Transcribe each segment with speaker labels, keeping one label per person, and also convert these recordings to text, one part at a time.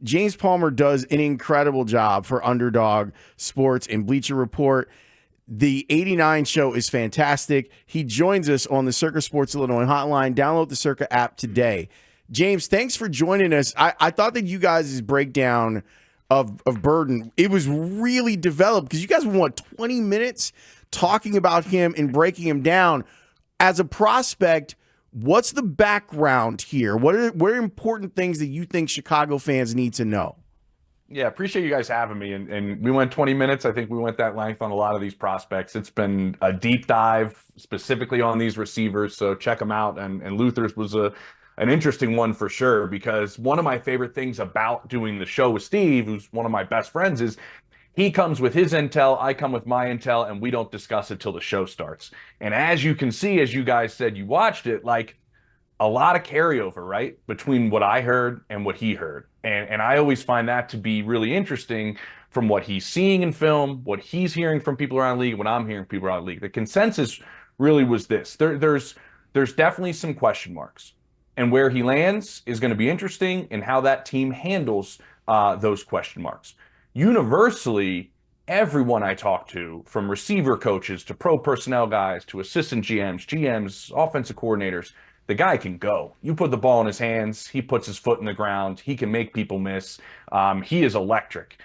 Speaker 1: James Palmer does an incredible job for Underdog Sports and Bleacher Report. The 89 show is fantastic. He joins us on the Circa Sports Illinois hotline. Download the Circa app today. James, thanks for joining us. I thought that you guys' breakdown of Burden, it was really developed because you guys went 20 minutes talking about him and breaking him down. As a prospect, what's the background here? What are important things that you think Chicago fans need to know?
Speaker 2: Yeah, appreciate you guys having me. And we went 20 minutes. I think we went that length on a lot of these prospects. It's been a deep dive specifically on these receivers, so check them out. And Luther's was an interesting one for sure, because one of my favorite things about doing the show with Steve, who's one of my best friends, is he comes with his intel, I come with my intel, and we don't discuss it till the show starts. And as you can see, as you guys said you watched it, like a lot of carryover, right, between what I heard and what he heard. And I always find that to be really interesting from what he's seeing in film, what he's hearing from people around the league, what I'm hearing from people around the league. The consensus really was this. There's definitely some question marks. And where he lands is going to be interesting, and how that team handles those question marks. Universally, everyone I talk to, from receiver coaches to pro personnel guys to assistant GMs, offensive coordinators, the guy can go. You put the ball in his hands, he puts his foot in the ground, he can make people miss. He is electric.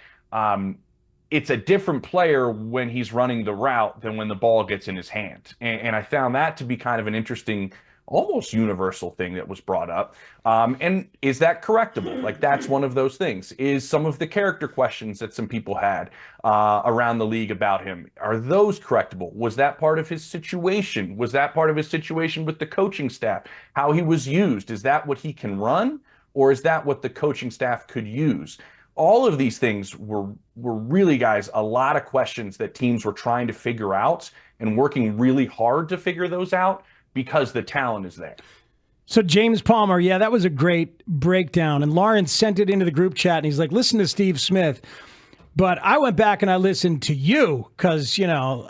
Speaker 2: It's a different player when he's running the route than when the ball gets in his hand. And I found that to be kind of an interesting, almost universal thing that was brought up. And is that correctable? Like, that's one of those things. Is some of the character questions that some people had around the league about him, are those correctable? Was that part of his situation? Was that part of his situation with the coaching staff? How he was used? Is that what he can run? Or is that what the coaching staff could use? All of these things were really, guys, a lot of questions that teams were trying to figure out and working really hard to figure those out, because the talent is there.
Speaker 3: So James Palmer, yeah, that was a great breakdown. And Lawrence sent it into the group chat, and he's like, listen to Steve Smith. But I went back and I listened to you because, you know,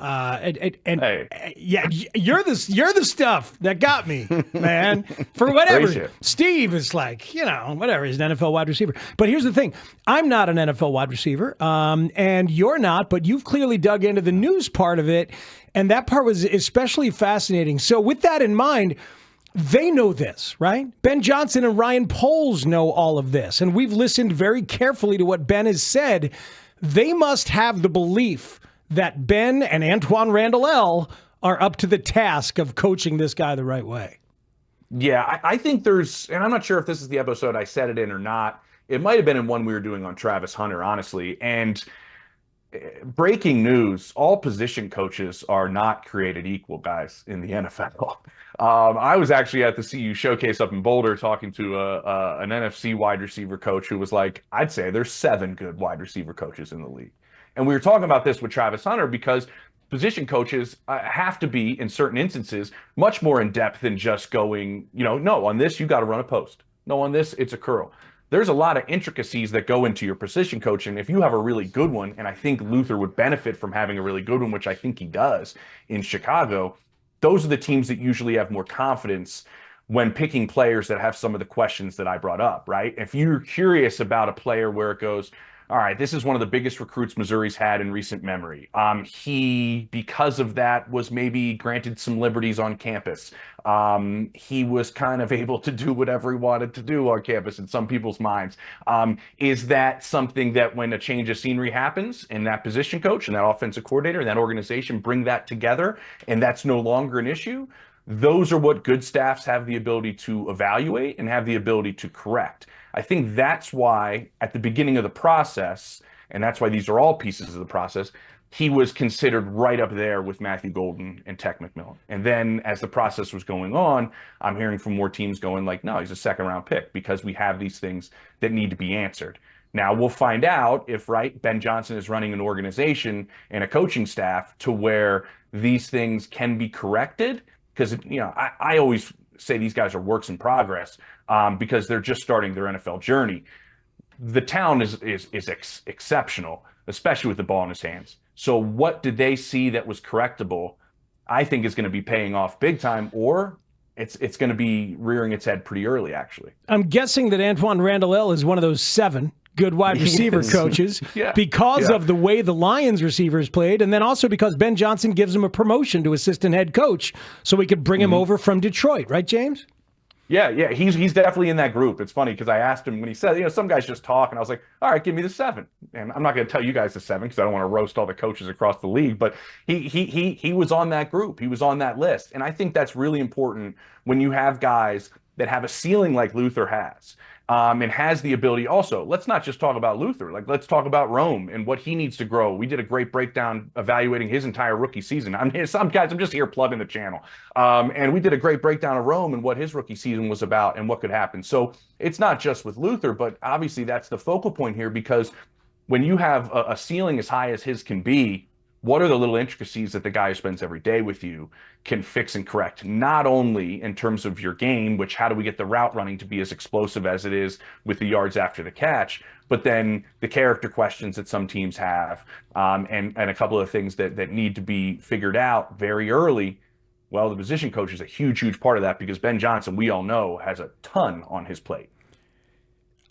Speaker 3: yeah, you're the stuff that got me, man. For whatever. Steve is like, you know, whatever. He's an NFL wide receiver. But here's the thing. I'm not an NFL wide receiver, and you're not, but you've clearly dug into the news part of it. And that part was especially fascinating. So with that in mind, they know this, right? Ben Johnson and Ryan Poles know all of this. And we've listened very carefully to what Ben has said. They must have the belief that Ben and Antoine Randall are up to the task of coaching this guy the right way.
Speaker 2: Yeah, I think there's, and I'm not sure if this is the episode I said it in or not. It might have been in one we were doing on Travis Hunter, honestly. And breaking news, all position coaches are not created equal, guys, in the NFL. I was actually at the CU Showcase up in Boulder talking to an NFC wide receiver coach who was like, I'd say there's 7 good wide receiver coaches in the league. And we were talking about this with Travis Hunter because position coaches have to be, in certain instances, much more in depth than just going, you know, no, on this, you got to run a post. No, on this, it's a curl. There's a lot of intricacies that go into your position coaching. If you have a really good one, and I think Luther would benefit from having a really good one, which I think he does in Chicago, those are the teams that usually have more confidence when picking players that have some of the questions that I brought up, right? If you're curious about a player where it goes, all right, this is one of the biggest recruits Missouri's had in recent memory. He, because of that, was maybe granted some liberties on campus. He was kind of able to do whatever he wanted to do on campus in some people's minds. Is that something that when a change of scenery happens and that position coach and that offensive coordinator and that organization bring that together and that's no longer an issue? Those are what good staffs have the ability to evaluate and have the ability to correct. I think that's why at the beginning of the process, and that's why these are all pieces of the process, he was considered right up there with Matthew Golden and Tech McMillan. And then as the process was going on, I'm hearing from more teams going like, no, he's a second-round pick because we have these things that need to be answered. Now, we'll find out if, right, Ben Johnson is running an organization and a coaching staff to where these things can be corrected. Because, you know, I always say these guys are works in progress because they're just starting their NFL journey. The talent is exceptional, especially with the ball in his hands. So what did they see that was correctable? I think is going to be paying off big time, or it's going to be rearing its head pretty early, actually.
Speaker 3: I'm guessing that Antoine Randall is one of those 7 good wide receiver coaches because of the way the Lions receivers played, and then also because Ben Johnson gives him a promotion to assistant head coach so we could bring him over from Detroit. Right, James?
Speaker 2: Yeah, he's definitely in that group. It's funny because I asked him when he said, some guys just talk, and I was like, all right, give me the 7. And I'm not going to tell you guys the 7 because I don't want to roast all the coaches across the league, but he was on that group. He was on that list. And I think that's really important when you have guys that have a ceiling like Luther has. And has the ability also. Let's not just talk about Luther. Let's talk about Rome and what he needs to grow. We did a great breakdown evaluating his entire rookie season. I'm just here plugging the channel. And we did a great breakdown of Rome and what his rookie season was about and what could happen. So it's not just with Luther, but obviously that's the focal point here, because when you have a ceiling as high as his can be, what are the little intricacies that the guy who spends every day with you can fix and correct? Not only in terms of your game, which how do we get the route running to be as explosive as it is with the yards after the catch, but then the character questions that some teams have, and a couple of things that need to be figured out very early. Well, the position coach is a huge part of that, because Ben Johnson, we all know, has a ton on his plate.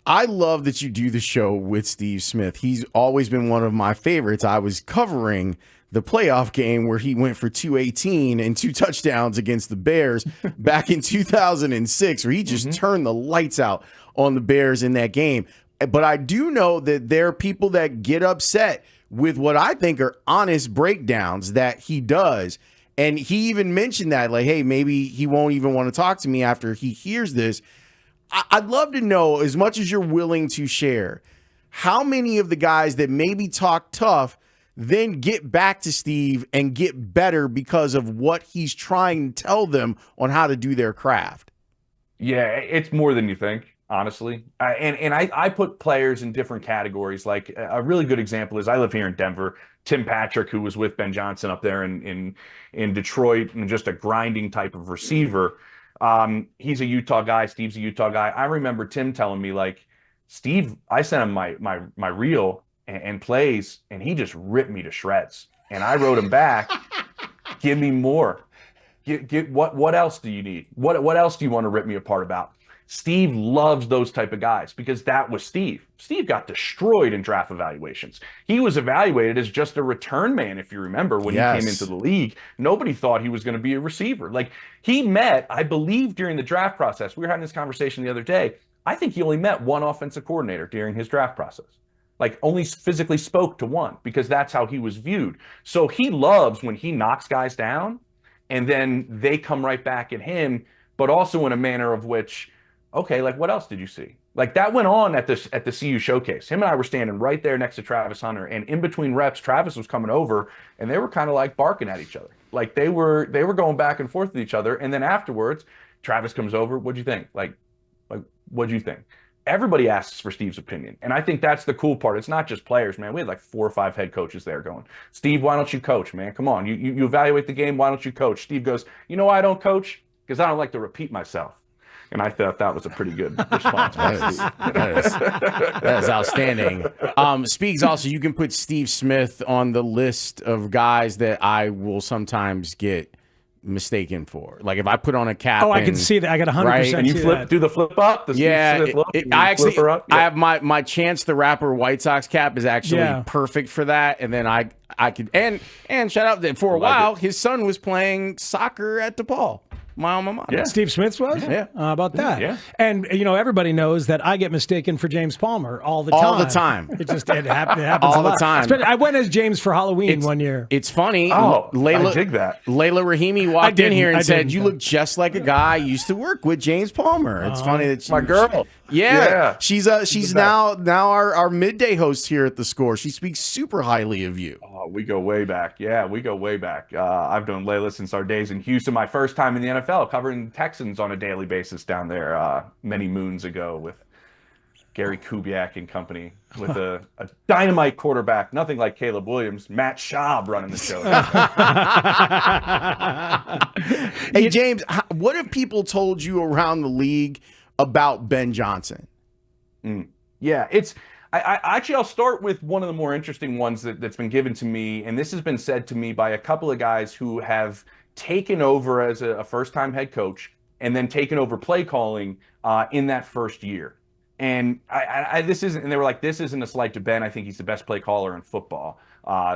Speaker 1: I love that you do the show with Steve Smith. He's always been one of my favorites. I was covering the playoff game where he went for 218 and 2 touchdowns against the Bears back in 2006, where he just turned the lights out on the Bears in that game. But I do know that there are people that get upset with what I think are honest breakdowns that he does. And he even mentioned that, like, hey, maybe he won't even want to talk to me after he hears this. I'd love to know, as much as you're willing to share, how many of the guys that maybe talk tough then get back to Steve and get better because of what he's trying to tell them on how to do their craft.
Speaker 2: Yeah, it's more than you think, honestly. And I put players in different categories. Like a really good example is, I live here in Denver. Tim Patrick, who was with Ben Johnson up there in Detroit, and just a grinding type of receiver. He's a Utah guy. Steve's a Utah guy. I remember Tim telling me, like, Steve, I sent him my reel and plays, and he just ripped me to shreds. And I wrote him back, give me more. What else do you need? What else do you want to rip me apart about? Steve loves those type of guys, because that was Steve. Steve got destroyed in draft evaluations. He was evaluated as just a return man, if you remember, when he came into the league. Nobody thought he was going to be a receiver. Like, he met, I believe, during the draft process. We were having this conversation the other day. I think he only met one offensive coordinator during his draft process. Like, only physically spoke to one, because that's how he was viewed. So he loves when he knocks guys down and then they come right back at him, but also in a manner of which, okay, like, what else did you see? Like, that went on at the CU showcase. Him and I were standing right there next to Travis Hunter, and in between reps, Travis was coming over, and they were kind of like barking at each other. Like, they were going back and forth with each other. And then afterwards, Travis comes over. What'd you think? Like, what'd you think? Everybody asks for Steve's opinion. And I think that's the cool part. It's not just players, man. We had like 4 or 5 head coaches there going, Steve, why don't you coach, man? Come on. You evaluate the game. Why don't you coach? Steve goes, you know why I don't coach? Because I don't like to repeat myself. And I thought that was a pretty good response.
Speaker 1: That is outstanding. Speaks also, you can put Steve Smith on the list of guys that I will sometimes get mistaken for. Like, if I put on a cap,
Speaker 3: I can see that. I got 100%.
Speaker 1: Right?
Speaker 2: And you do the flip up.
Speaker 1: I have my Chance the Rapper White Sox cap is actually perfect for that. And then I could and shout out that for a while his son was playing soccer at DePaul. My alma mater.
Speaker 3: Yeah. Steve Smith was?
Speaker 1: Yeah.
Speaker 3: How about that?
Speaker 2: Yeah.
Speaker 3: And, everybody knows that I get mistaken for James Palmer all the time.
Speaker 1: All the time.
Speaker 3: It happens
Speaker 1: all
Speaker 3: a lot.
Speaker 1: the time.
Speaker 3: I went as James for Halloween one year.
Speaker 1: It's funny.
Speaker 2: I dig that.
Speaker 1: Layla Rahimi walked in here and said, you look just like a guy I used to work with, James Palmer. It's funny that
Speaker 2: my girl.
Speaker 1: Yeah. She's now our midday host here at The Score. She speaks super highly of you.
Speaker 2: Oh, we go way back. Yeah, we go way back. I've known Layla since our days in Houston. My first time in the NFL, covering Texans on a daily basis down there many moons ago with Gary Kubiak and company, with a dynamite quarterback, nothing like Caleb Williams, Matt Schaub running the show.
Speaker 1: Hey, James, what have people told you around the league about Ben Johnson?
Speaker 2: Yeah, I'll start with one of the more interesting ones that's been given to me, and this has been said to me by a couple of guys who have taken over as a first-time head coach and then taken over play calling in that first year. And this isn't, and they were like, this isn't a slight to Ben. I think he's the best play caller in football.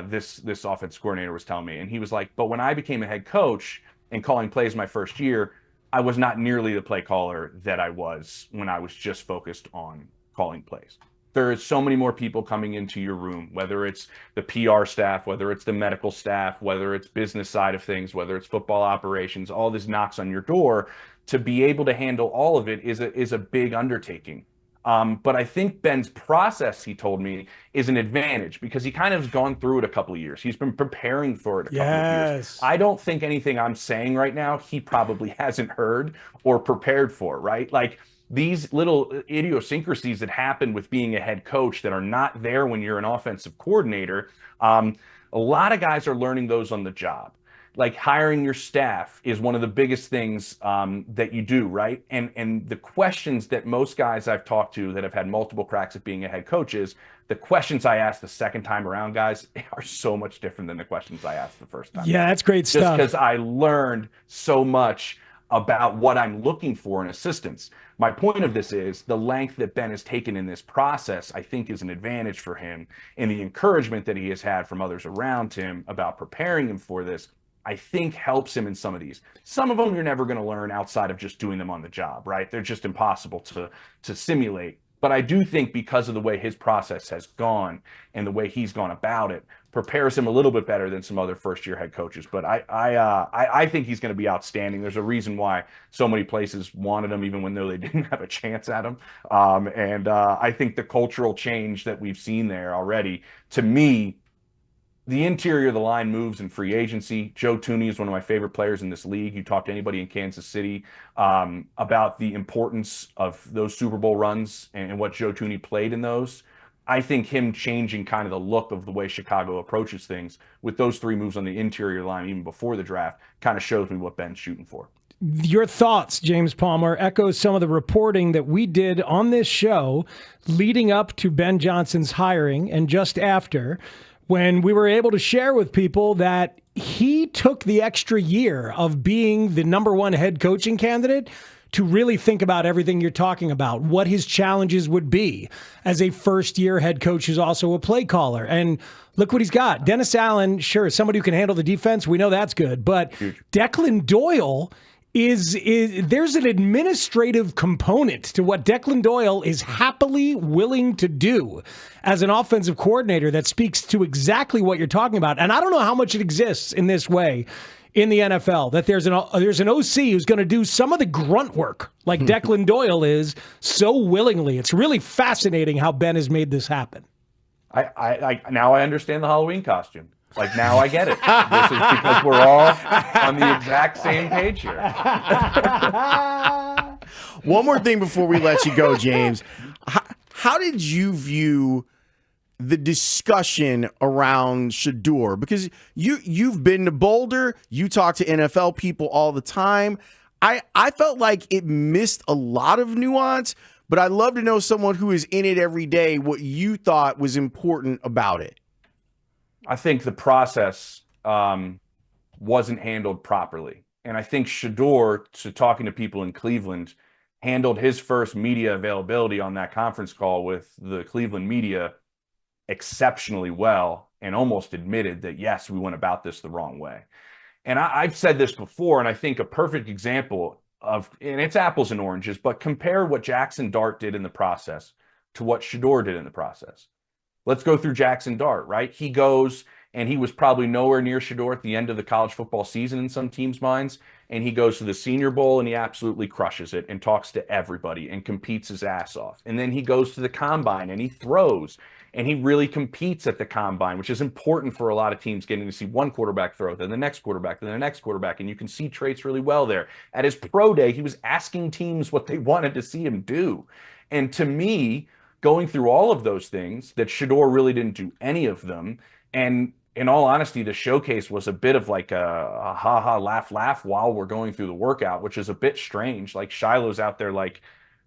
Speaker 2: This offense coordinator was telling me, and he was like, but when I became a head coach and calling plays my first year, I was not nearly the play caller that I was when I was just focused on calling plays. There is so many more people coming into your room, whether it's the PR staff, whether it's the medical staff, whether it's business side of things, whether it's football operations, all this knocks on your door. To be able to handle all of it is a big undertaking. But I think Ben's process, he told me, is an advantage because he kind of has gone through it a couple of years. He's been preparing for it a couple of years. I don't think anything I'm saying right now, he probably hasn't heard or prepared for, right? Like these little idiosyncrasies that happen with being a head coach that are not there when you're an offensive coordinator. A lot of guys are learning those on the job. Like hiring your staff is one of the biggest things that you do, right? And the questions that most guys I've talked to that have had multiple cracks at being a head coach is the questions I ask the second time around, guys, are so much different than the questions I asked the first time.
Speaker 3: Yeah, that's great stuff.
Speaker 2: Just because I learned so much about what I'm looking for in assistants. My point of this is the length that Ben has taken in this process, I think, is an advantage for him, and the encouragement that he has had from others around him about preparing him for this, I think helps him in some of these. Some of them you're never going to learn outside of just doing them on the job, right? They're just impossible to simulate. But I do think because of the way his process has gone and the way he's gone about it, prepares him a little bit better than some other first-year head coaches. But I think he's going to be outstanding. There's a reason why so many places wanted him, even when they didn't have a chance at him. I think the cultural change that we've seen there already, to me, the interior of the line moves in free agency. Joe Thuney is one of my favorite players in this league. You talk to anybody in Kansas City about the importance of those Super Bowl runs and what Joe Thuney played in those. I think him changing kind of the look of the way Chicago approaches things with those three moves on the interior line, even before the draft, kind of shows me what Ben's shooting for.
Speaker 3: Your thoughts, James Palmer, echoes some of the reporting that we did on this show leading up to Ben Johnson's hiring and just after, when we were able to share with people that he took the extra year of being the #1 head coaching candidate to really think about everything you're talking about, what his challenges would be as a first-year head coach who's also a play caller. And look what he's got. Dennis Allen, sure, somebody who can handle the defense. We know that's good. But Declan Doyle is there's an administrative component to what Declan Doyle is happily willing to do as an offensive coordinator that speaks to exactly what you're talking about. And I don't know how much it exists in this way in the NFL, that there's an OC who's going to do some of the grunt work like Declan Doyle is so willingly. It's really fascinating how Ben has made this happen.
Speaker 2: Now I understand the Halloween costume. Like, now I get it. This is because we're all on the exact same page here.
Speaker 1: One more thing before we let you go, James. How did you view the discussion around Shedeur? Because you've been to Boulder. You talk to NFL people all the time. I felt like it missed a lot of nuance, but I'd love to know someone who is in it every day what you thought was important about it.
Speaker 2: I think the process wasn't handled properly. And I think Shedeur, to talking to people in Cleveland, handled his first media availability on that conference call with the Cleveland media exceptionally well and almost admitted that, yes, we went about this the wrong way. And I've said this before, and I think a perfect example of, and it's apples and oranges, but compare what Jackson Dart did in the process to what Shedeur did in the process. Let's go through Jackson Dart, right? He goes, and he was probably nowhere near Shedeur at the end of the college football season in some teams' minds, and he goes to the Senior Bowl, and he absolutely crushes it and talks to everybody and competes his ass off. And then he goes to the Combine, and he throws, and he really competes at the Combine, which is important for a lot of teams, getting to see one quarterback throw, then the next quarterback, then the next quarterback, and you can see traits really well there. At his pro day, he was asking teams what they wanted to see him do. And to me, going through all of those things, that Shedeur really didn't do any of them. And in all honesty, the showcase was a bit of like a ha-ha, laugh while we're going through the workout, which is a bit strange. Like Shiloh's out there like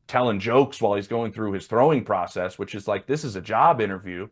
Speaker 2: telling jokes while he's going through his throwing process, which is like, this is a job interview.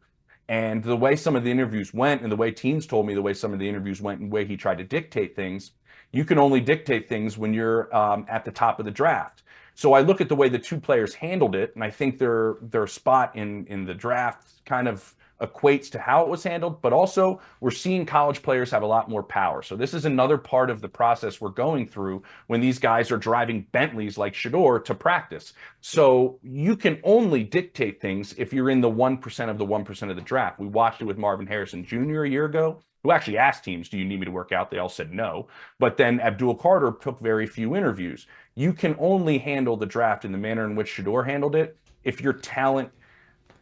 Speaker 2: And the way some of the interviews went, and the way teams told me the way some of the interviews went, and the way he tried to dictate things, you can only dictate things when you're at the top of the draft. So I look at the way the two players handled it, and I think their spot in the draft kind of equates to how it was handled, but also we're seeing college players have a lot more power. So this is another part of the process we're going through when these guys are driving Bentleys like Shedeur to practice. So you can only dictate things if you're in the 1% of the 1% of the draft. We watched it with Marvin Harrison Jr. a year ago, who actually asked teams, do you need me to work out? They all said no. But then Abdul Carter took very few interviews. You can only handle the draft in the manner in which Shedeur handled it if your talent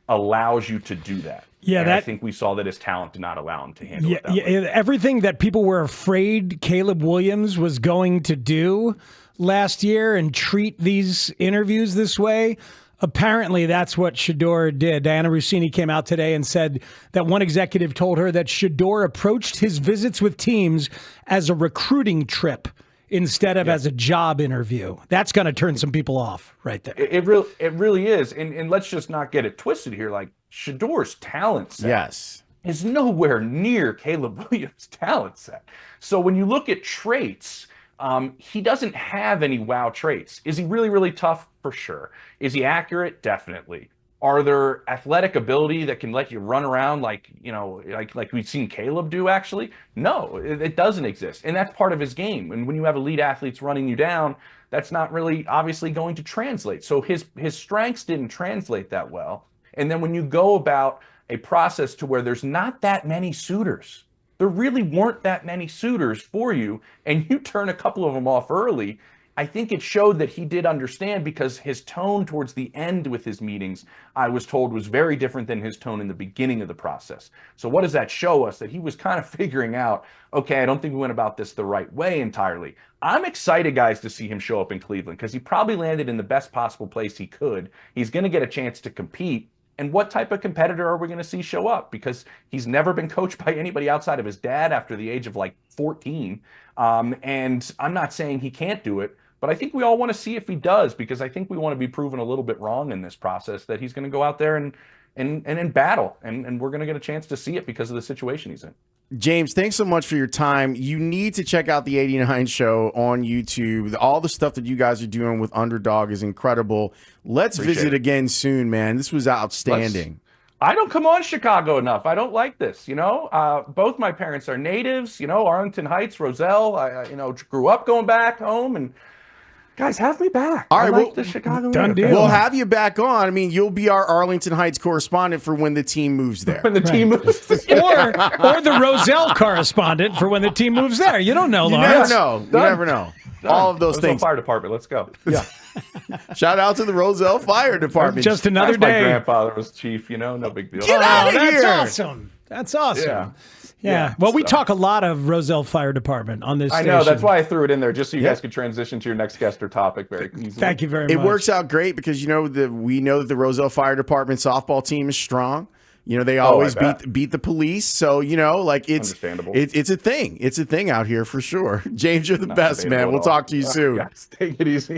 Speaker 2: allows you to do that.
Speaker 3: Yeah,
Speaker 2: and I think we saw that his talent did not allow him to handle it that way.
Speaker 3: Everything that people were afraid Caleb Williams was going to do last year and treat these interviews this way, apparently that's what Shedeur did. Diana Rossini came out today and said that one executive told her that Shedeur approached his visits with teams as a recruiting trip instead of as a job interview. That's going to turn some people off right there.
Speaker 2: It really is. And let's just not get it twisted here. Like, Shedeur's talent set is nowhere near Caleb Williams' talent set. So when you look at traits, he doesn't have any wow traits. Is he really, really tough? For sure. Is he accurate? Definitely. Are there athletic ability that can let you run around like we've seen Caleb do actually? No, it doesn't exist. And that's part of his game. And when you have elite athletes running you down, that's not really obviously going to translate. So his strengths didn't translate that well. And then when you go about a process to where there's not that many suitors, there really weren't that many suitors for you, and you turn a couple of them off early, I think it showed that he did understand, because his tone towards the end with his meetings, I was told, was very different than his tone in the beginning of the process. So what does that show us? That he was kind of figuring out, okay, I don't think we went about this the right way entirely. I'm excited, guys, to see him show up in Cleveland, because he probably landed in the best possible place he could. He's going to get a chance to compete. And what type of competitor are we going to see show up? Because he's never been coached by anybody outside of his dad after the age of like 14. And I'm not saying he can't do it, but I think we all want to see if he does, because I think we want to be proven a little bit wrong in this process, that he's going to go out there and in battle. And we're going to get a chance to see it because of the situation he's in.
Speaker 1: James, thanks so much for your time. You need to check out the 89 show on YouTube. All the stuff that you guys are doing with Underdog is incredible. Let's visit again soon, man. This was outstanding.
Speaker 2: I don't come on Chicago enough. I don't like this, Both my parents are natives, Arlington Heights, Roselle. I grew up going back home, and guys, have me back.
Speaker 1: All right,
Speaker 2: I like the Chicago
Speaker 3: done deal.
Speaker 1: We'll have you back on. I mean, you'll be our Arlington Heights correspondent for when the team moves there.
Speaker 2: When the team moves there.
Speaker 3: or the Roselle correspondent for when the team moves there. You don't know, Lawrence.
Speaker 1: You never know. All of those things.
Speaker 2: Fire department. Let's go. Yeah.
Speaker 1: Shout out to the Roselle Fire Department.
Speaker 3: Just another day.
Speaker 2: My grandfather was chief, no big deal.
Speaker 1: Get out of here.
Speaker 3: That's awesome. That's awesome. Yeah. Well, we talk a lot of Roselle Fire Department on this station.
Speaker 2: I know. That's why I threw it in there, just so you guys could transition to your next guest or topic very easily.
Speaker 3: Thank you very much.
Speaker 1: It works out great because, we know that the Roselle Fire Department softball team is strong. They always beat the police. So, it's
Speaker 2: understandable.
Speaker 1: It's a thing. It's a thing out here for sure. James, you're the best, man. We'll talk to you soon.
Speaker 2: Guys, take it easy.